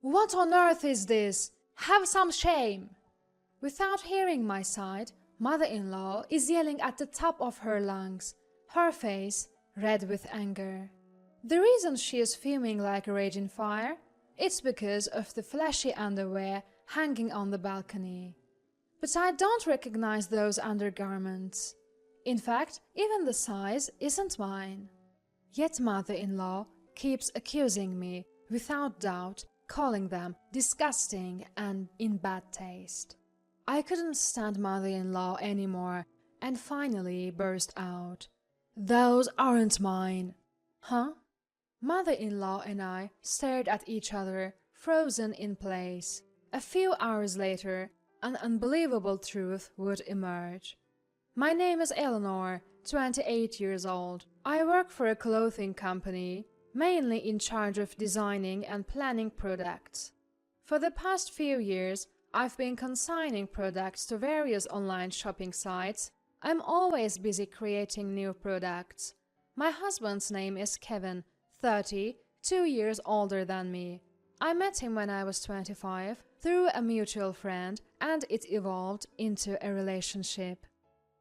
What on earth is this? Have some shame! Without hearing my side, mother-in-law is yelling at the top of her lungs, her face red with anger. The reason she is fuming like a raging fire? It's because of the flashy underwear hanging on the balcony. But I don't recognize those undergarments. In fact, even the size isn't mine. Yet mother-in-law keeps accusing me, without doubt, calling them disgusting and in bad taste. I couldn't stand mother-in-law anymore and finally burst out. Those aren't mine. Huh? Mother-in-law and I stared at each other, frozen in place. A few hours later, an unbelievable truth would emerge. My name is Eleanor, 28 years old. I work for a clothing company, mainly in charge of designing and planning products. For the past few years, I've been consigning products to various online shopping sites. I'm always busy creating new products. My husband's name is Kevin, 30, 2 years older than me. I met him when I was 25 through a mutual friend, and it evolved into a relationship.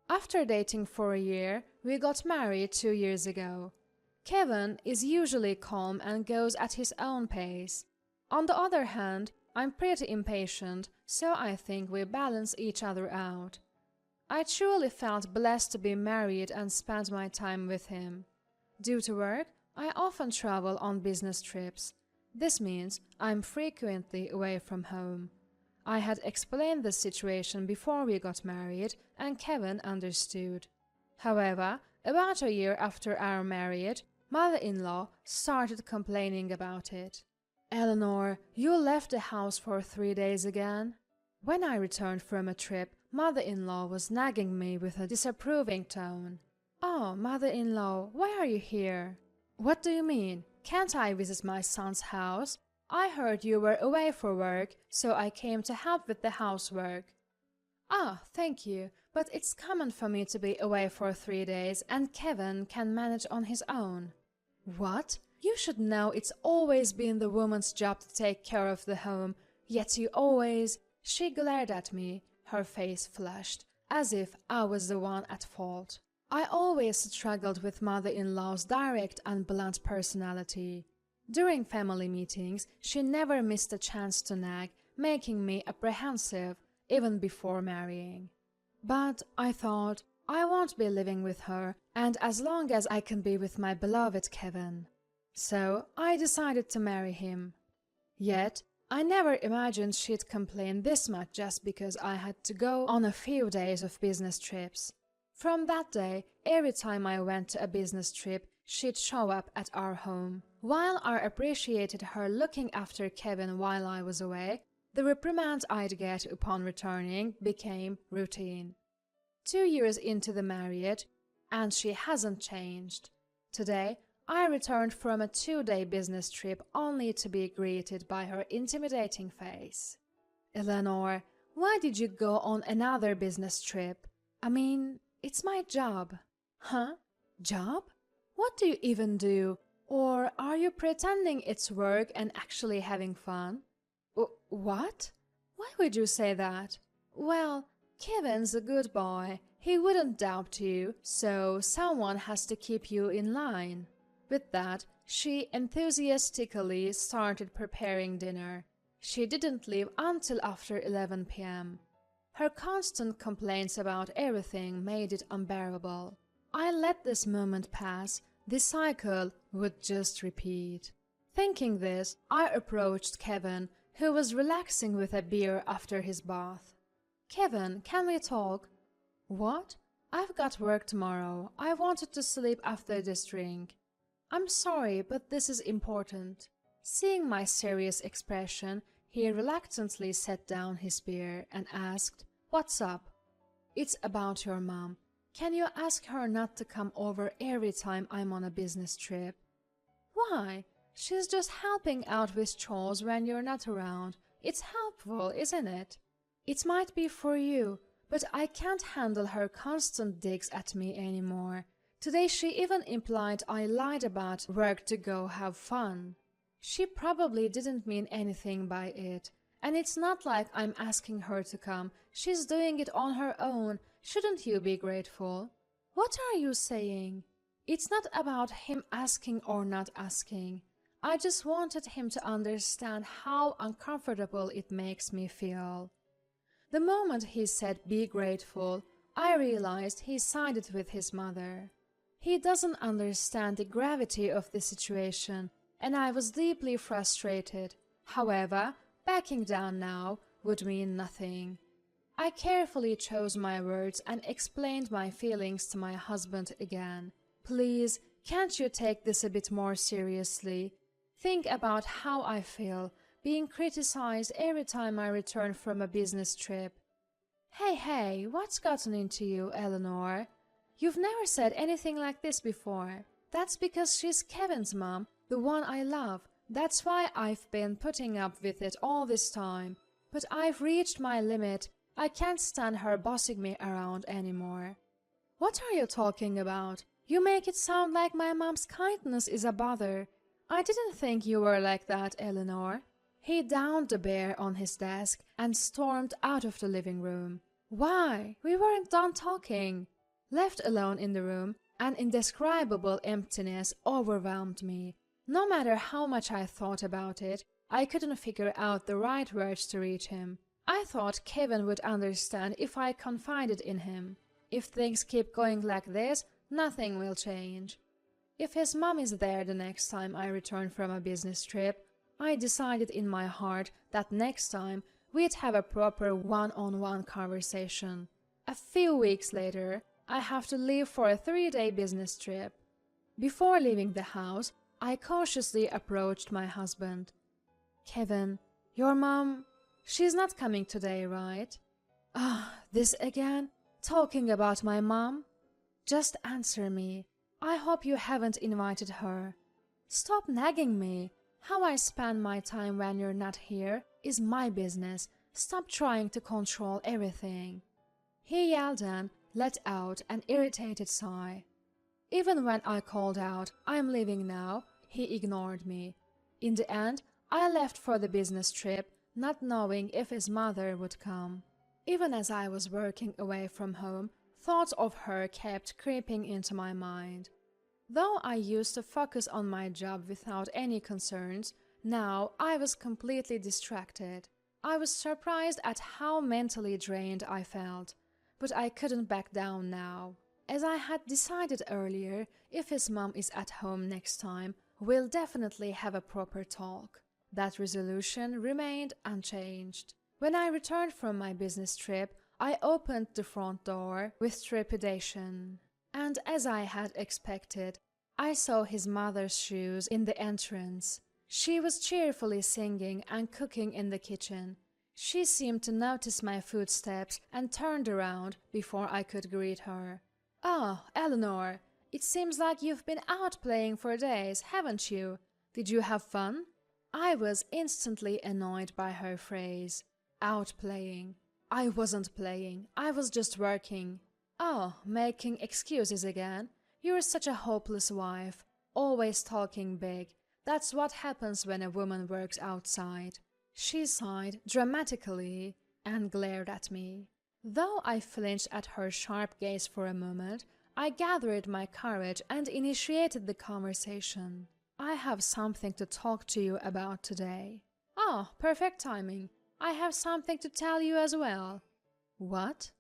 After dating for a year, we got married 2 years ago. Kevin is usually calm and goes at his own pace. On the other hand, I'm pretty impatient, so I think we balance each other out. I truly felt blessed to be married and spend my time with him. Due to work, I often travel on business trips. This means I'm frequently away from home. I had explained the situation before we got married, and Kevin understood. However, about a year after our marriage, mother-in-law started complaining about it. Eleanor, you left the house for 3 days again? When I returned from a trip, mother-in-law was nagging me with a disapproving tone. Oh, mother-in-law, why are you here? What do you mean? Can't I visit my son's house? I heard you were away for work, so I came to help with the housework. Ah, thank you, but it's common for me to be away for 3 days, and Kevin can manage on his own. What? You should know it's always been the woman's job to take care of the home, yet you always… She glared at me, her face flushed, as if I was the one at fault. I always struggled with mother-in-law's direct and blunt personality. During family meetings, she never missed a chance to nag, making me apprehensive, even before marrying. But I thought, I won't be living with her, and as long as I can be with my beloved Kevin. So I decided to marry him. Yet, I never imagined she'd complain this much just because I had to go on a few days of business trips. From that day, every time I went to a business trip, she'd show up at our home. While I appreciated her looking after Kevin while I was away, the reprimand I'd get upon returning became routine. 2 years into the marriage, and she hasn't changed. Today, I returned from a 2-day business trip only to be greeted by her intimidating face. Eleanor, why did you go on another business trip? I mean, it's my job. Huh? Job? What do you even do? Or are you pretending it's work and actually having fun? What? Why would you say that? Well, Kevin's a good boy. He wouldn't doubt you, so someone has to keep you in line. With that, she enthusiastically started preparing dinner. She didn't leave until after 11 p.m. Her constant complaints about everything made it unbearable. I let this moment pass. This cycle would just repeat. Thinking this, I approached Kevin, who was relaxing with a beer after his bath. Kevin, can we talk? What? I've got work tomorrow. I wanted to sleep after this drink. I'm sorry, but this is important. Seeing my serious expression, he reluctantly set down his beer and asked, What's up? It's about your mom. Can you ask her not to come over every time I'm on a business trip? Why? She's just helping out with chores when you're not around. It's helpful, isn't it? It might be for you, but I can't handle her constant digs at me anymore. Today she even implied I lied about work to go have fun. She probably didn't mean anything by it. And it's not like I'm asking her to come. She's doing it on her own. Shouldn't you be grateful? What are you saying? It's not about him asking or not asking. I just wanted him to understand how uncomfortable it makes me feel. The moment he said be grateful, I realized he sided with his mother. He doesn't understand the gravity of the situation, and I was deeply frustrated. However, backing down now would mean nothing. I carefully chose my words and explained my feelings to my husband again. Please, can't you take this a bit more seriously? Think about how I feel, being criticized every time I return from a business trip. Hey, what's gotten into you, Eleanor? You've never said anything like this before. That's because she's Kevin's mom, the one I love. That's why I've been putting up with it all this time. But I've reached my limit. I can't stand her bossing me around anymore. What are you talking about? You make it sound like my mom's kindness is a bother. I didn't think you were like that, Eleanor. He downed the bear on his desk and stormed out of the living room. Why? We weren't done talking. Left alone in the room, an indescribable emptiness overwhelmed me. No matter how much I thought about it, I couldn't figure out the right words to reach him. I thought Kevin would understand if I confided in him. If things keep going like this, nothing will change. If his mom is there the next time I return from a business trip, I decided in my heart that next time we'd have a proper one-on-one conversation. A few weeks later, I have to leave for a 3-day business trip. Before leaving the house, I cautiously approached my husband. Kevin, your mom, she's not coming today, right? This again? Talking about my mom? Just answer me. I hope you haven't invited her. Stop nagging me. How I spend my time when you're not here is my business. Stop trying to control everything. He yelled and let out an irritated sigh. Even when I called out, I'm leaving now, he ignored me. In the end, I left for the business trip, not knowing if his mother would come. Even as I was working away from home, thoughts of her kept creeping into my mind. Though I used to focus on my job without any concerns, now I was completely distracted. I was surprised at how mentally drained I felt, but I couldn't back down now. As I had decided earlier, if his mom is at home next time, we'll definitely have a proper talk. That resolution remained unchanged. When I returned from my business trip, I opened the front door with trepidation. And as I had expected, I saw his mother's shoes in the entrance. She was cheerfully singing and cooking in the kitchen. She seemed to notice my footsteps and turned around before I could greet her. "Oh, Eleanor, it seems like you've been out playing for days, haven't you? Did you have fun?" I was instantly annoyed by her phrase. Out playing. I wasn't playing. I was just working. "Oh, making excuses again? You're such a hopeless wife. Always talking big. That's what happens when a woman works outside." She sighed dramatically and glared at me. Though I flinched at her sharp gaze for a moment, I gathered my courage and initiated the conversation. "I have something to talk to you about today." "Oh, perfect timing. I have something to tell you as well." "What?"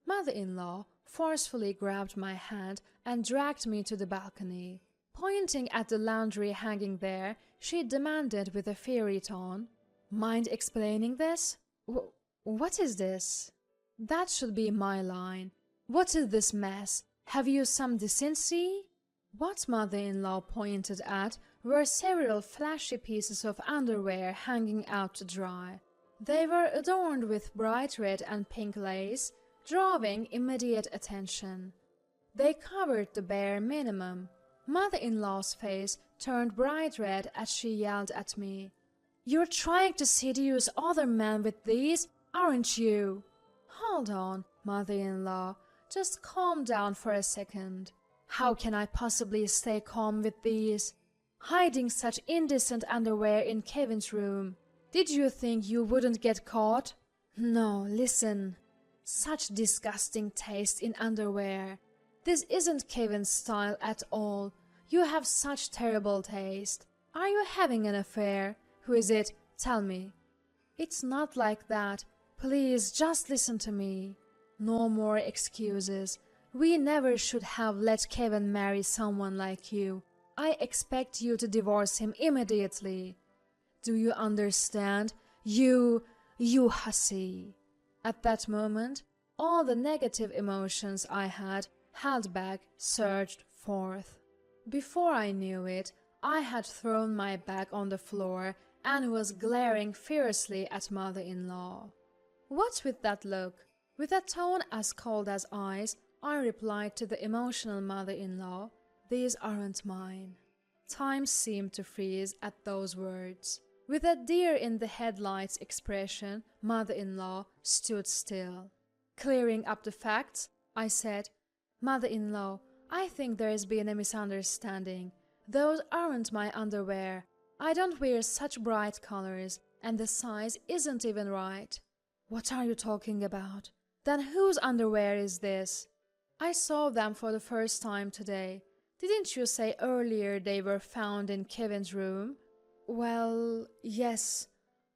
Mother-in-law forcefully grabbed my hand and dragged me to the balcony. Pointing at the laundry hanging there, she demanded with a fiery tone, "Mind explaining this? What is this?" That should be my line. "What is this mess? Have you some decency?" What mother-in-law pointed at were several flashy pieces of underwear hanging out to dry. They were adorned with bright red and pink lace, drawing immediate attention. They covered the bare minimum. Mother-in-law's face turned bright red as she yelled at me. "You're trying to seduce other men with these, aren't you?" "Hold on, mother-in-law. Just calm down for a second." "How can I possibly stay calm with these?" hiding such indecent underwear in Kevin's room. Did you think you wouldn't get caught? No, listen. Such disgusting taste in underwear. This isn't Kevin's style at all. You have such terrible taste. Are you having an affair? Who is it? Tell me. It's not like that. Please, just listen to me. No more excuses. We never should have let Kevin marry someone like you. I expect you to divorce him immediately. Do you understand? You hussy. At that moment, all the negative emotions I had held back surged forth. Before I knew it, I had thrown my bag on the floor and was glaring fiercely at mother-in-law. What with that look? With a tone as cold as ice, I replied to the emotional mother-in-law, "These aren't mine." Time seemed to freeze at those words. With a deer in the headlights expression, mother-in-law stood still. Clearing up the facts, I said, "Mother-in-law, I think there's been a misunderstanding. Those aren't my underwear. I don't wear such bright colors, and the size isn't even right." "What are you talking about? Then whose underwear is this?" "I saw them for the first time today. Didn't you say earlier they were found in Kevin's room?" "Well, yes.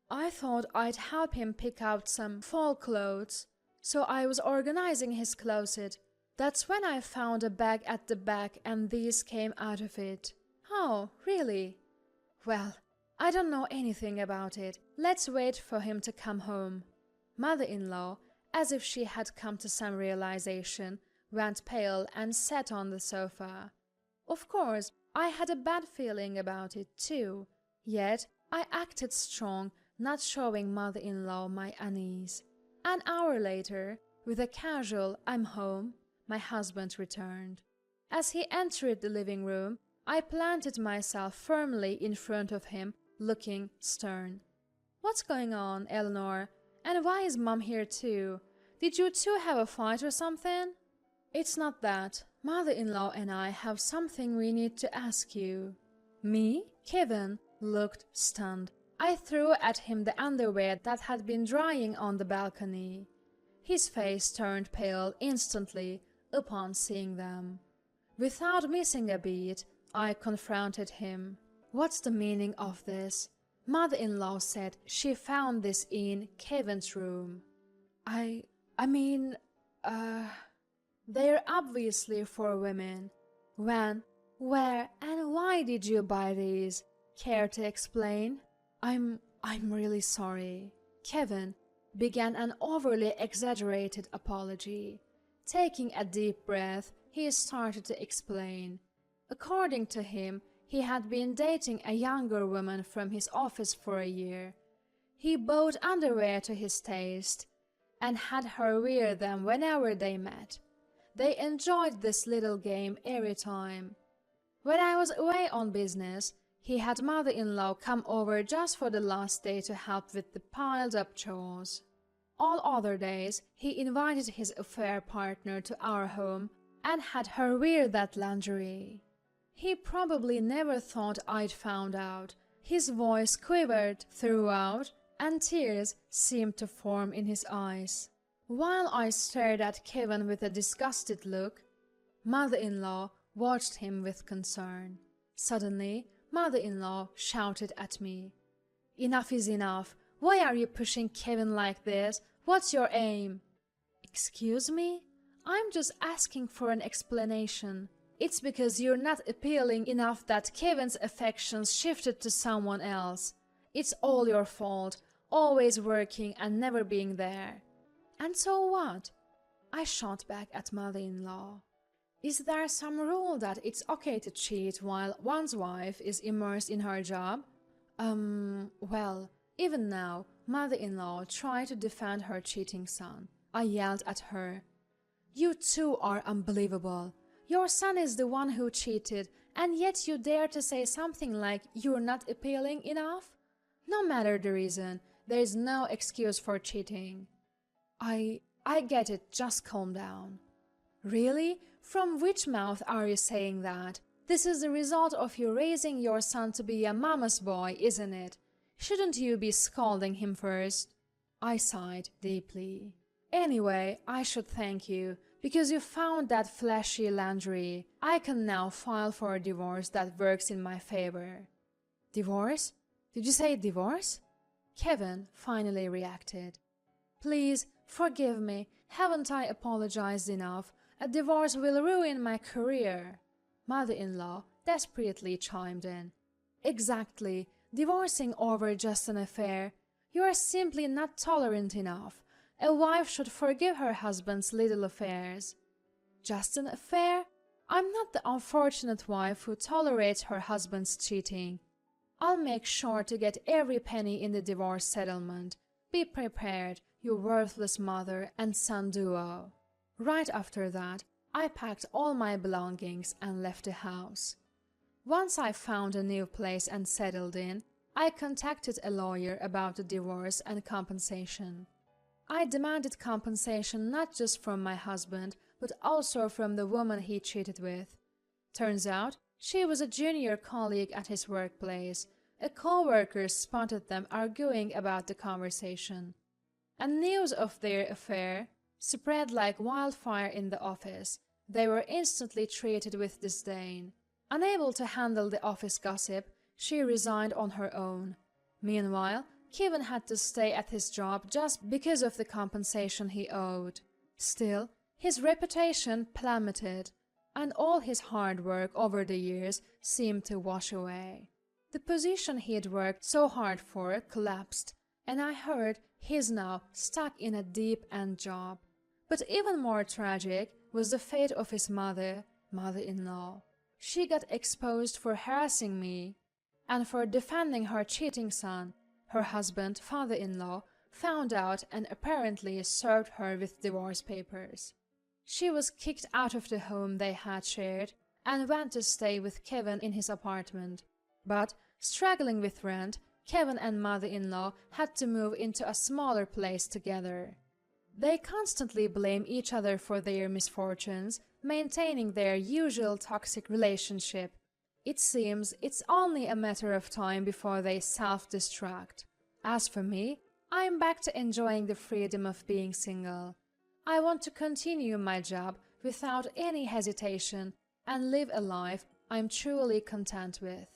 I thought I'd help him pick out some fall clothes, so I was organizing his closet. That's when I found a bag at the back and these came out of it." "Oh, really? Well, I don't know anything about it. Let's wait for him to come home." Mother-in-law, as if she had come to some realization, went pale and sat on the sofa. Of course, I had a bad feeling about it too, yet I acted strong, not showing mother-in-law my unease. An hour later, with a casual "I'm home," my husband returned. As he entered the living room, I planted myself firmly in front of him, looking stern. "What's going on, Eleanor? And why is Mom here too? Did you two have a fight or something?" "It's not that. Mother-in-law and I have something we need to ask you." "Me?" Kevin looked stunned. I threw at him the underwear that had been drying on the balcony. His face turned pale instantly upon seeing them. Without missing a beat, I confronted him. "What's the meaning of this? Mother-in-law said she found this in Kevin's room." I mean, they're obviously for women. When, where, and why did you buy these? Care to explain?" I'm really sorry." Kevin began an overly exaggerated apology. Taking a deep breath, he started to explain. According to him, he had been dating a younger woman from his office for a year. He bought underwear to his taste and had her wear them whenever they met. They enjoyed this little game every time. When I was away on business, he had mother-in-law come over just for the last day to help with the piled-up chores. All other days, he invited his affair partner to our home and had her wear that lingerie. He probably never thought I'd found out. His voice quivered throughout, and tears seemed to form in his eyes. While I stared at Kevin with a disgusted look, mother-in-law watched him with concern. Suddenly, mother-in-law shouted at me. "Enough is enough. Why are you pushing Kevin like this? What's your aim?" "Excuse me? I'm just asking for an explanation. It's because you're not appealing enough that Kevin's affections shifted to someone else. It's all your fault, always working and never being there." "And so what?" I shot back at mother-in-law. "Is there some rule that it's okay to cheat while one's wife is immersed in her job?" Well, even now, mother-in-law tried to defend her cheating son. I yelled at her. "You two are unbelievable. Your son is the one who cheated, and yet you dare to say something like you're not appealing enough? No matter the reason, there is no excuse for cheating." I get it, just calm down." "Really? From which mouth are you saying that? This is the result of you raising your son to be a mama's boy, isn't it? Shouldn't you be scolding him first? I sighed deeply. Anyway, I should thank you, because you found that flashy lingerie. I can now file for a divorce that works in my favor. Divorce? Did you say divorce? Kevin finally reacted. Please, forgive me. Haven't I apologized enough? A divorce will ruin my career. Mother-in-law desperately chimed in. Exactly. Divorcing over just an affair. You are simply not tolerant enough. A wife should forgive her husband's little affairs. Just an affair? I'm not the unfortunate wife who tolerates her husband's cheating. I'll make sure to get every penny in the divorce settlement. Be prepared, you worthless mother and son duo. Right after that, I packed all my belongings and left the house. Once I found a new place and settled in, I contacted a lawyer about the divorce and compensation. I demanded compensation not just from my husband, but also from the woman he cheated with. Turns out, she was a junior colleague at his workplace. A co-worker spotted them arguing about the conversation. And news of their affair spread like wildfire in the office. They were instantly treated with disdain. Unable to handle the office gossip, she resigned on her own. Meanwhile, Kevin had to stay at his job just because of the compensation he owed. Still, his reputation plummeted, and all his hard work over the years seemed to wash away. The position he'd worked so hard for collapsed, and I heard he's now stuck in a deep-end job. But even more tragic was the fate of his mother-in-law. She got exposed for harassing me, and for defending her cheating son. Her husband, father-in-law, found out and apparently served her with divorce papers. She was kicked out of the home they had shared and went to stay with Kevin in his apartment. But, struggling with rent, Kevin and mother-in-law had to move into a smaller place together. They constantly blame each other for their misfortunes, maintaining their usual toxic relationship. It seems it's only a matter of time before they self-destruct. As for me, I'm back to enjoying the freedom of being single. I want to continue my job without any hesitation and live a life I'm truly content with.